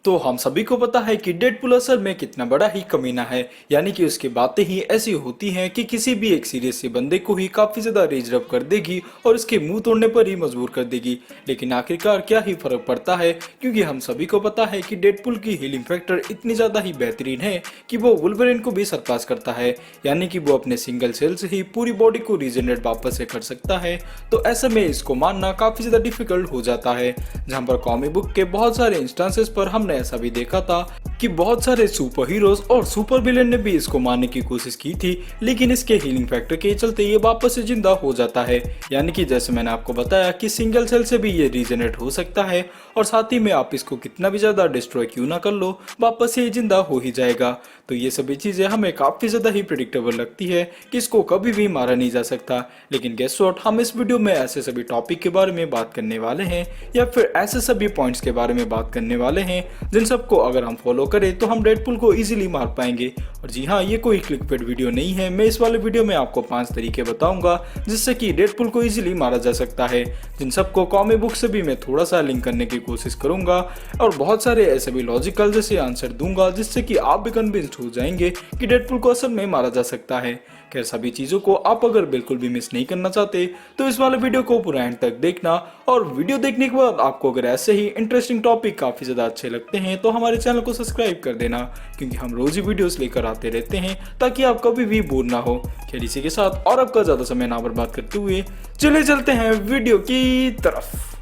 तो हम सभी को पता है कि डेडपुल असल में कितना बड़ा ही कमीना है, यानी कि उसकी बातें ही ऐसी होती हैं कि किसी भी एक सीरियस से बंदे को ही काफी ज्यादा रेज रब कर देगी और उसके मुंह तोड़ने पर ही मजबूर कर देगी। लेकिन आखिरकार क्या ही फर्क पड़ता है, क्योंकि हम सभी को पता है कि डेडपुल की हीलिंग फैक्टर इतनी ज्यादा ही बेहतरीन है कि वो वुल्वरीन को भी सरपास करता है, यानी कि वो अपने सिंगल सेल से ही पूरी बॉडी को रीजनरेट वापस से कर सकता है। तो ऐसे में इसको मानना काफी ज्यादा डिफिकल्ट हो जाता है, जहाँ पर कॉमिक बुक के बहुत सारे इंस्टांसेस पर हमने ऐसा भी देखा था कि बहुत सारे सुपर हीरोज और सुपर विलेन ने भी इसको मारने की कोशिश की थी, लेकिन इसके हीलिंग फैक्टर के चलते ये वापस से जिंदा हो जाता है। यानी कि जैसे मैंने आपको बताया कि सिंगल सेल से भी ये रीजनरेट हो सकता है और साथ ही में आप इसको कितना भी ज्यादा डिस्ट्रॉय क्यों ना कर लो, वापस से जिंदा हो ही जाएगा। तो ये सभी चीजें हमें काफी ज्यादा ही प्रेडिक्टेबल लगती है कि इसको कभी भी मारा नहीं जा सकता। लेकिन गेस व्हाट, हम इस वीडियो में ऐसे सभी टॉपिक के बारे में बात करने वाले हैं, या फिर ऐसे सभी पॉइंट्स के बारे में बात करने वाले हैं जिन सबको अगर हम फॉलो करें तो हम डेडपुल को इजीली मार पाएंगे। और जी हाँ, ये कोई क्लिकबेट वीडियो नहीं है। मैं इस वाले वीडियो में आपको 5 तरीके बताऊंगा जिससे कि डेडपुल को इजीली मारा जा सकता है, जिन सबको कॉमिक बुक से भी मैं थोड़ा सा लिंक करने की कोशिश करूंगा और बहुत सारे ऐसे भी लॉजिकल जैसे आंसर दूंगा जिससे कि आप भी कन्विंस्ड हो जाएंगे कि डेडपुल को असल में मारा जा सकता है। खैर, सभी चीजों को आप अगर बिल्कुल भी मिस नहीं करना चाहते तो इस वाले वीडियो को पूरा एंड तक देखना, और वीडियो देखने के बाद आपको अगर ऐसे ही इंटरेस्टिंग टॉपिक काफी ज्यादा अच्छे लगते हैं तो हमारे चैनल को सब्सक्राइब कर देना, क्योंकि हम रोज ही वीडियोस लेकर आते रहते हैं ताकि आप कभी भी बोर ना हो। खैर, इसी के साथ और आपका ज्यादा समय ना बर्बाद करते हुए चले चलते हैं वीडियो की तरफ।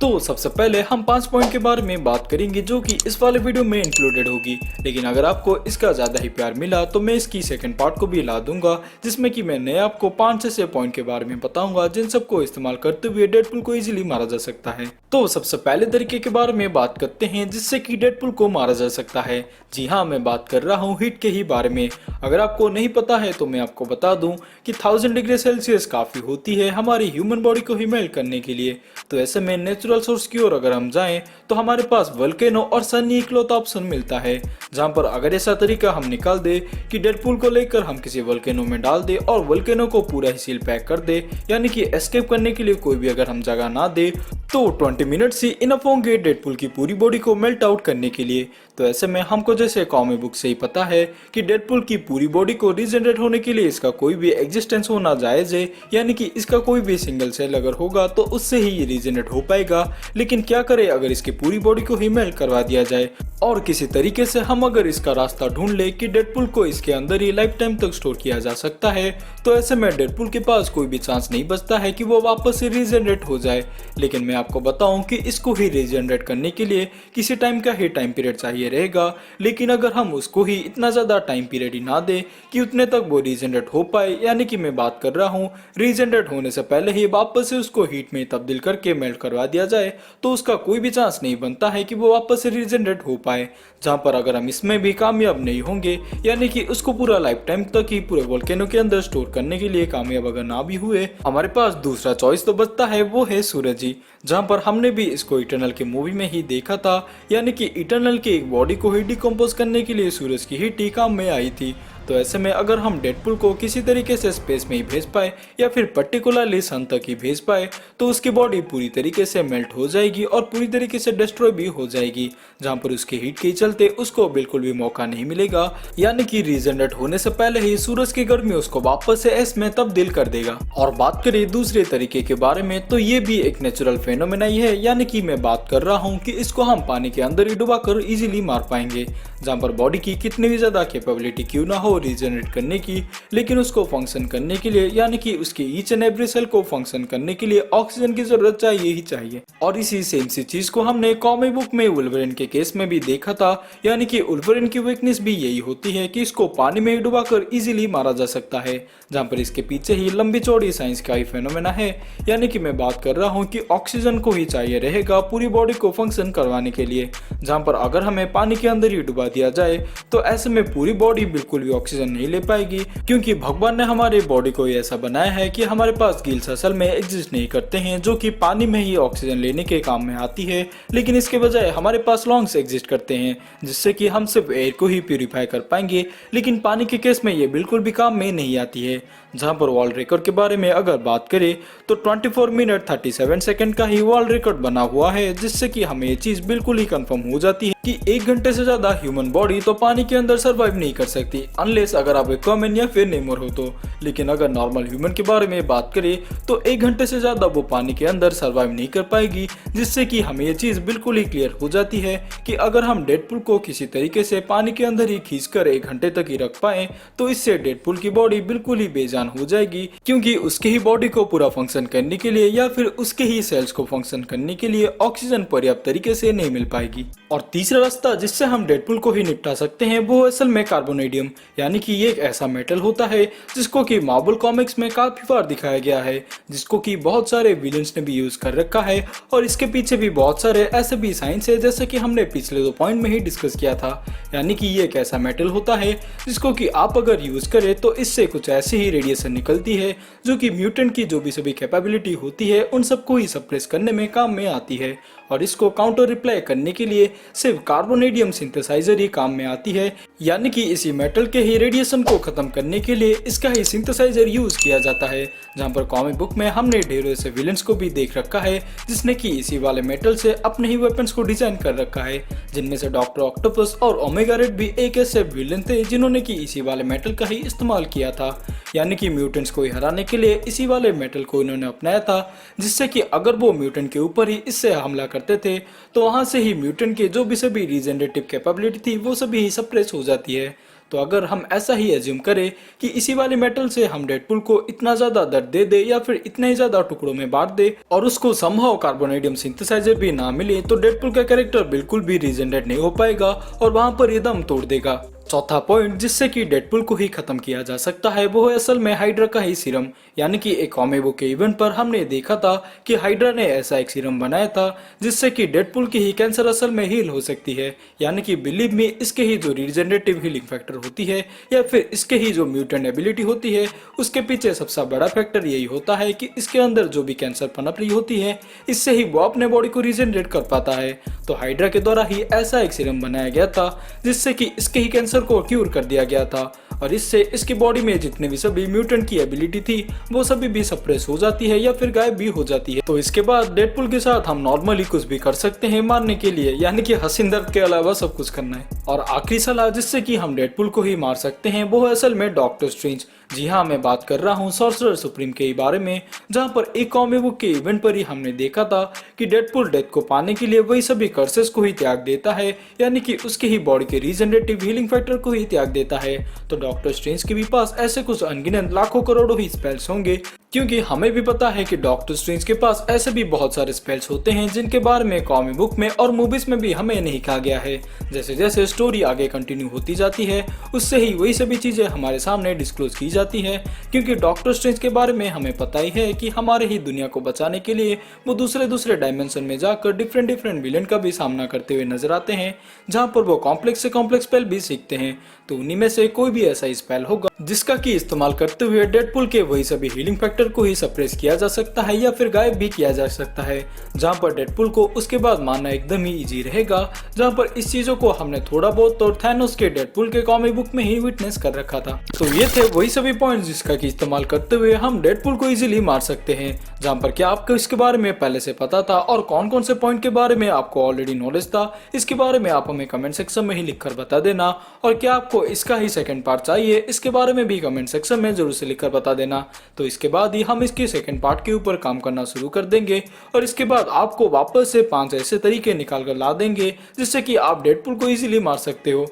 तो सबसे पहले हम 5 पॉइंट के बारे में बात करेंगे जो कि इस वाले वीडियो में इंक्लूडेड होगी, लेकिन अगर आपको इसका ज्यादा ही प्यार मिला तो मैं इसकी सेकंड पार्ट को भी ला दूंगा, जिसमें कि मैं नए आपको 5 से 6 पॉइंट के बारे में बताऊंगा जिन सबको इस्तेमाल करते हुए डेडपुल को इजीली मारा जा सकता है। तो सबसे पहले तरीके के बारे में बात करते हैं जिससे कि डेडपुल को मारा जा सकता है। जी हाँ, मैं बात कर रहा हूँ हीट के ही बारे में। अगर आपको नहीं पता है तो मैं आपको बता दूं कि 1000 डिग्री सेल्सियस काफी होती है हमारी ह्यूमन बॉडी को ही मेल्ट करने के लिए। तो ऐसे में नेचुरल सोर्स की ओर अगर हम जाएं तो हमारे पास वोल्केनो और सन ही इकलौता ऑप्शन मिलता है, जहां पर अगर ऐसा तरीका हम निकाल दे कि डेडपुल को लेकर हम किसी वोल्केनो में डाल दे और वोल्केनो को पूरा ही सील पैक कर दे, यानी कि एस्केप करने के लिए कोई भी अगर हम जगह ना दे, तो 20 मिनट ही इनफ होंगे डेडपुल की पूरी बॉडी को मेल्ट आउट करने के लिए। तो ऐसे में हमको जैसे कॉमिक बुक से ही पता है कि डेडपुल की पूरी बॉडी को रीजनरेट होने के लिए इसका कोई भी एग्जिस्टेंस होना जायज है, यानी कि इसका कोई भी सिंगल सेल अगर होगा तो उससे ही ये रीजनरेट हो पाएगा। लेकिन क्या करें अगर इसकी पूरी बॉडी को ही मेल्ट करवा दिया जाए, और किसी तरीके से हम अगर इसका रास्ता ढूंढ ले कि डेडपुल को इसके अंदर ही लाइफ टाइम तक स्टोर किया जा सकता है, तो ऐसे में डेडपुल के पास कोई भी चांस नहीं बचता है कि वो वापस से रीजनरेट हो जाए। लेकिन मैं आपको बताऊं कि इसको ही रीजनरेट करने के लिए किसी टाइम का ही टाइम पीरियड चाहिए रहेगा, लेकिन अगर हम उसको ही इतना ज्यादा टाइम पीरियड ही ना दे कि उतने तक वो रीजनरेट हो पाए, यानी कि मैं बात कर रहा हूँ रीजनरेट होने से पहले ही वापस से उसको हीट में तब्दील करके मेल्ट करवा दिया जाए, तो उसका कोई भी चांस नहीं बनता है कि वो वापस से रीजनरेट हो पाए। जहां पर अगर हम इसमें भी कामयाब नहीं होंगे, यानी कि उसको पूरा लाइफ टाइम तक ही पूरे वोल्केनो के अंदर स्टोर करने के लिए कामयाब अगर ना भी हुए, हमारे पास दूसरा चॉइस तो बचता है, वो है सूरज ही। जहां पर हमने भी इसको इटर्नल की मूवी में ही देखा था, यानी कि इटर्नल की एक बॉडी को ही डिकम्पोज करने के लिए सूरज की हीट ही काम में आई थी। तो ऐसे में अगर हम डेडपुल को किसी तरीके से स्पेस में ही भेज पाए या फिर पर्टिकुलरली सन तक ही भेज पाए, तो उसकी बॉडी पूरी तरीके से मेल्ट हो जाएगी और पूरी तरीके से डिस्ट्रॉय भी हो जाएगी, जहां पर उसके हीट के चलते उसको बिल्कुल भी मौका नहीं मिलेगा, यानी कि रीजनरेट होने से पहले ही सूरज की गर्मी उसको वापस से ऐश में तब्दील कर देगा। और बात करें दूसरे तरीके के बारे में, तो ये भी एक नेचुरल फेनोमेना ही है, यानी कि मैं बात कर रहा हूँ कि इसको हम पानी के अंदर ही डुबा कर इजीली मार पाएंगे, जहां पर बॉडी की कितनी भी ज्यादा कैपेबिलिटी क्यों ना हो रीजनरेट करने की, लेकिन उसको फंक्शन करने के लिए, यानी कि उसकी ईच एंड एवरी सेल को फंक्शन करने के लिए ऑक्सीजन की जरूरत चाहिए ही चाहिए। और इसी सेम सी चीज को हमने कॉमिक बुक में वुल्वरीन के केस में भी देखा था, यानी कि वुल्वरीन की वीकनेस भी यही होती है कि इसको पानी में ही डुबाकर इजीली मारा जा सकता है, जहां पर इसके पीछे ही लंबी चौड़ी साइंस का ही फेनोमेना है, यानी कि मैं बात कर रहा हूं कि ऑक्सीजन को ही चाहिए रहेगा पूरी बॉडी को फंक्शन करवाने के लिए, जहां पर अगर हमें पानी के अंदर ही डुबा दिया जाए तो ऐसे में पूरी बॉडी बिल्कुल भी ऑक्सीजन नहीं ले पाएगी, क्योंकि भगवान ने हमारे बॉडी को ऐसा बनाया है कि हमारे पास गिल्स असल में एग्जिस्ट नहीं करते हैं जो कि पानी में ही ऑक्सीजन लेने के काम में आती है, लेकिन इसके बजाय हमारे पास लॉन्ग्स एग्जिस्ट करते हैं जिससे कि हम सिर्फ एयर को ही प्यूरिफाई कर पाएंगे। लेकिन पानी के केस में ये बिल्कुल भी काम में नहीं आती है। जहां पर वर्ल्ड रिकॉर्ड के बारे में अगर बात करें तो 24 मिनट 37 सेकंड का ही वर्ल्ड रिकॉर्ड बना हुआ है, जिससे कि हमें ये चीज बिल्कुल ही कंफर्म हो जाती है कि 1 घंटे से ज्यादा ह्यूमन बॉडी तो पानी के अंदर सरवाइव नहीं कर सकती, अनलेस अगर आप एक्वामैन या फिर नेमोर हो तो। लेकिन अगर नॉर्मल ह्यूमन के बारे में बात करें तो 1 घंटे से ज्यादा वो पानी के अंदर सरवाइव नहीं कर पाएगी, जिससे कि हमें ये चीज बिल्कुल ही क्लियर हो जाती है कि अगर हम डेडपुल को किसी तरीके से पानी के अंदर ही खींचकर 1 घंटे तक ही रख पाए तो इससे डेडपुल की बॉडी बिल्कुल ही बेजान हो जाएगी, क्योंकि उसके ही बॉडी को पूरा फंक्शन करने के लिए या फिर उसके ही सेल्स को फंक्शन करने के लिए ऑक्सीजन पर्याप्त तरीके से नहीं मिल पाएगी। और तीसरा रास्ता जिससे हम डेडपुल को ही निपटा सकते हैं वो असल में कार्बोनेडियम, यानी कि ये एक ऐसा मेटल होता है जिसको कि मार्वल कॉमिक्स में काफी बार दिखाया गया है, जिसको कि बहुत सारे विलन्स ने भी यूज कर रखा है। और इसके पीछे भी बहुत सारे ऐसे भी साइंस है, जैसे कि हमने पिछले 2 पॉइंट में ही डिस्कस किया था। यानी कि ये एक ऐसा मेटल होता है जिसको कि आप अगर यूज करें तो इससे कुछ ऐसी ही रेडिएशन निकलती है जो कि म्यूटेंट की जो भी सभी कैपेबिलिटी होती है उन सबको ही सप्रेस करने में काम में आती है। और इसको काउंटर रिप्लाई करने के लिए सिर्फ कार्बोनेडियम सिंथेसाइजर ही काम में आती है, यानी कि इसी मेटल के ही रेडिएशन को खत्म करने के लिए इसका ही सिंथेसाइजर यूज किया जाता है। जहां पर कॉमिक बुक में हमने ढेरों ऐसे विलन्स को भी देख रखा है जिसने कि इसी वाले मेटल से अपने ही वेपन्स को डिजाइन कर रखा है, जिनमें से डॉक्टर ऑक्टोपस और ओमेगा रेड भी एक ऐसे विलन थे जिन्होंने कि इसी वाले मेटल का ही इस्तेमाल किया था। यानी कि म्यूटेंट्स को हराने के लिए इसी वाले मेटल को इन्होंने अपनाया था, जिससे कि अगर वो म्यूटेंट के ऊपर ही इससे हमला करते थे तो वहां से ही म्यूटेंट के जो भी सभी रीजनरेटिव कैपेबिलिटी थी वो सभी ही सप्रेस हो जाती है। तो अगर हम ऐसा ही एज्यूम करें कि इसी वाले मेटल से हम डेडपुल को इतना ज्यादा दर्द दे दे या फिर इतने ही ज्यादा टुकड़ों में बांट दे और उसको समहाउ कार्बोनेडियम सिंथेसाइजर भी ना मिले तो डेडपुल का कैरेक्टर बिल्कुल भी रीजनरेट नहीं हो पाएगा और वहां पर ये दम तोड़ देगा। चौथा पॉइंट जिससे कि डेडपुल को ही खत्म किया जा सकता है वो है असल में हाइड्रा का ही सीरम। यानी कि एक कॉमिक बुक के इवेंट पर हमने देखा था कि हाइड्रा ने ऐसा एक सीरम बनाया था जिससे कि डेडपुल की ही कैंसर असल में हील हो सकती है। यानी कि बिलीव मी, इसके ही जो रीजनरेटिव हीलिंग फैक्टर होती है या फिर इसके ही जो म्यूटेंट एबिलिटी होती है उसके पीछे सबसे बड़ा फैक्टर यही होता है कि इसके अंदर जो भी कैंसर पनप रही होती है इससे ही वो अपने बॉडी को रीजनरेट कर पाता है। तो हाइड्रा के द्वारा ही ऐसा एक सीरम बनाया गया था जिससे कि इसके ही कैंसर को क्यूर कर दिया गया था और इससे इसकी बॉडी में जितने भी सभी म्यूटेंट की एबिलिटी थी वो सभी भी सप्रेस हो जाती है या फिर गायब भी हो जाती है। तो इसके बाद डेडपुल के साथ हम नॉर्मली कुछ भी कर सकते हैं मारने के लिए, यानी कि हसीन दर्द के अलावा सब कुछ करना है। और आखिरी सलाह जिससे कि हम डेडपुल को ही मार सकते हैं वो है असल में डॉक्टर स्ट्रेंज। जी हाँ, मैं बात कर रहा हूँ सॉर्सरर सुप्रीम के बारे में, जहाँ पर एक कॉमिक बुक के इवेंट पर ही हमने देखा था कि डेडपुल डेथ को पाने के लिए वही सभी कर्सेस को ही त्याग देता है, यानी कि उसकी ही बॉडी के रीजनरेटिव हीलिंग फैक्टर को ही त्याग देता है। तो डॉक्टर स्ट्रेंज के भी पास ऐसे कुछ अनगिनत लाखों करोड़ों ही स्पेल्स होंगे, क्योंकि हमें भी पता है कि डॉक्टर स्ट्रेंज के पास ऐसे भी बहुत सारे स्पेल्स होते हैं जिनके बारे में कॉमिक बुक में और मूवीज में भी हमें नहीं कहा गया है। जैसे जैसे स्टोरी आगे कंटिन्यू होती जाती है उससे ही वही सभी चीजें हमारे सामने डिस्क्लोज की जाती है, क्योंकि डॉक्टर स्ट्रेंज के बारे में हमें पता ही है कि हमारे ही दुनिया को बचाने के लिए वो दूसरे डायमेंशन में जाकर डिफरेंट विलेन का भी सामना करते हुए नजर आते हैं, जहाँ पर वो कॉम्प्लेक्स से कॉम्प्लेक्स स्पेल भी सीखते हैं। तो उन्हीं में से कोई भी ऐसा स्पेल होगा जिसका कि इस्तेमाल करते हुए डेडपुल के वही सभी हीलिंग फैक्टर को ही सप्रेस किया जा सकता है या फिर गायब भी किया जा सकता है, जहां पर डेडपुल को उसके बाद मारना एकदम ही इजी रहेगा। जहां पर इस चीजों को हमने थोड़ा बहुत तो थैनोस के डेडपुल के कॉमिक बुक में ही विटनेस कर रखा था। तो ये थे वही सभी पॉइंट्स जिसका कि इस्तेमाल करते हुए हम डेडपुल को इजीली मार सकते हैं। जहां पर क्या आपको इसके बारे में पहले से पता था और कौन कौन से पॉइंट के बारे में आपको ऑलरेडी नॉलेज था, इसके बारे में आप हमें कमेंट सेक्शन में ही लिखकर बता देना। और क्या आपको इसका ही सेकंड पार्ट चाहिए, इसके बारे में भी कमेंट सेक्शन में जरूर से लिखकर बता देना। तो इसके बाद ही हम इसके सेकंड पार्ट के ऊपर काम करना शुरू कर देंगे और इसके बाद आपको वापस से 5 ऐसे तरीके निकाल कर ला देंगे जिससे कि आप डेडपुल को इजीली मार सकते हो।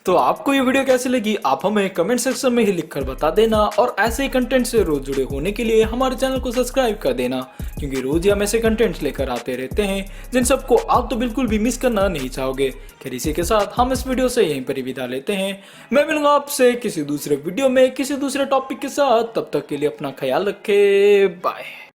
तो आपको ये वीडियो कैसी लगी आप हमें कमेंट सेक्शन में ही लिखकर बता देना और ऐसे ही कंटेंट से रोज जुड़े होने के लिए हमारे चैनल को सब्सक्राइब कर देना, क्योंकि रोज ही हम ऐसे कंटेंट्स लेकर आते रहते हैं जिन सबको आप तो बिल्कुल भी मिस करना नहीं चाहोगे। खैर इसी के साथ हम इस वीडियो से यहीं पर ही विदा लेते हैं। मैं मिलूंगा आपसे किसी दूसरे वीडियो में किसी दूसरे टॉपिक के साथ, तब तक के लिए अपना ख्याल रखें, बाय।